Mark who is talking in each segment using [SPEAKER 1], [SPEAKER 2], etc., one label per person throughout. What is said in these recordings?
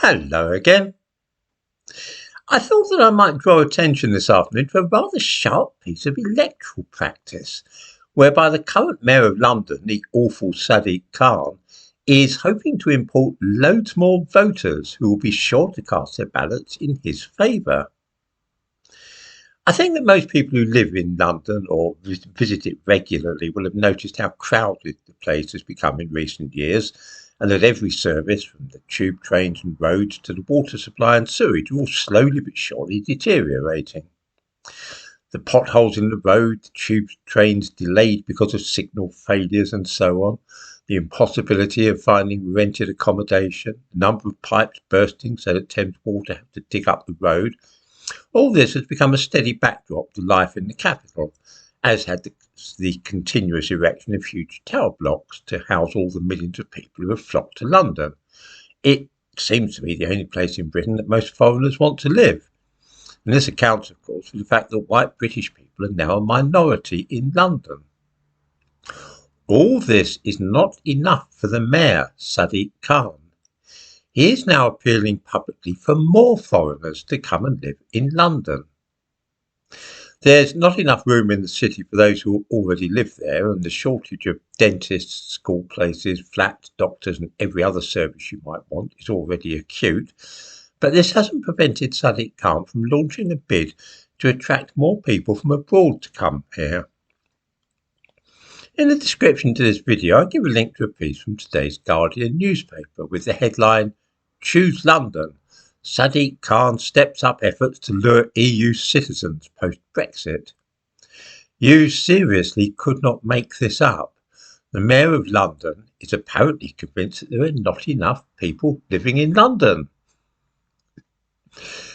[SPEAKER 1] Hello again. I thought that I might draw attention this afternoon to a rather sharp piece of electoral practice, whereby the current Mayor of London, the awful Sadiq Khan, is hoping to import loads more voters who will be sure to cast their ballots in his favour. I think that most people who live in London or visit it regularly will have noticed how crowded the place has become in recent years, and that every service, from the tube trains and roads to the water supply and sewage, are all slowly but surely deteriorating. The potholes in the road, the tube trains delayed because of signal failures and so on, the impossibility of finding rented accommodation, the number of pipes bursting so that Thames Water have to dig up the road, all this has become a steady backdrop to life in the capital, as had the continuous erection of huge tower blocks to house all the millions of people who have flocked to London. It seems to be the only place in Britain that most foreigners want to live. And this accounts, of course, for the fact that white British people are now a minority in London. All this is not enough for the Mayor, Sadiq Khan. He is now appealing publicly for more foreigners to come and live in London. There's not enough room in the city for those who already live there, and the shortage of dentists, school places, flats, doctors and every other service you might want is already acute. But this hasn't prevented Sadiq Khan from launching a bid to attract more people from abroad to come here. In the description to this video, I give a link to a piece from today's Guardian newspaper with the headline, "Choose London. Sadiq Khan steps up efforts to lure EU citizens post-Brexit." You seriously could not make this up. The Mayor of London is apparently convinced that there are not enough people living in London.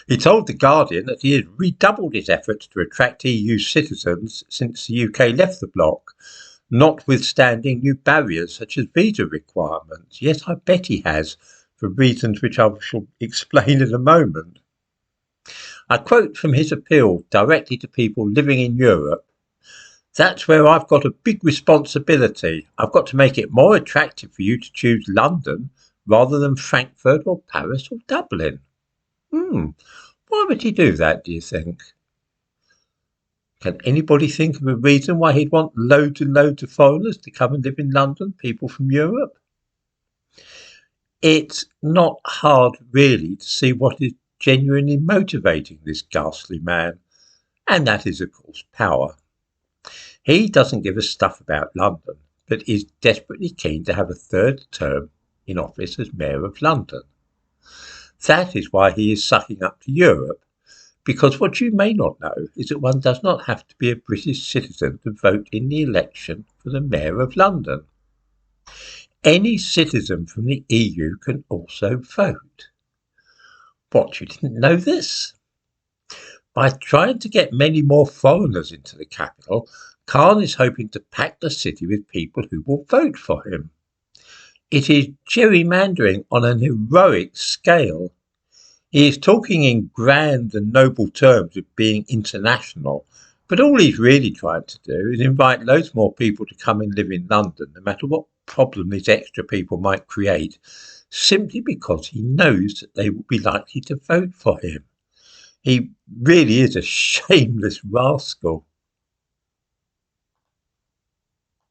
[SPEAKER 1] He told The Guardian that he had redoubled his efforts to attract EU citizens since the UK left the bloc, notwithstanding new barriers such as visa requirements. Yes, I bet he has, for reasons which I shall explain in a moment. I quote from his appeal directly to people living in Europe. "That's where I've got a big responsibility. I've got to make it more attractive for you to choose London rather than Frankfurt or Paris or Dublin." Why would he do that, do you think? Can anybody think of a reason why he'd want loads and loads of foreigners to come and live in London, people from Europe? It's not hard, really, to see what is genuinely motivating this ghastly man, and that is, of course, power. He doesn't give a stuff about London, but is desperately keen to have a third term in office as Mayor of London. That is why he is sucking up to Europe, because what you may not know is that one does not have to be a British citizen to vote in the election for the Mayor of London. Any citizen from the EU can also vote. What, you didn't know this? By trying to get many more foreigners into the capital, Khan is hoping to pack the city with people who will vote for him. It is gerrymandering on an heroic scale. He is talking in grand and noble terms of being international, but all he's really trying to do is invite loads more people to come and live in London, no matter what problem these extra people might create, simply because he knows that they will be likely to vote for him. He really is a shameless rascal.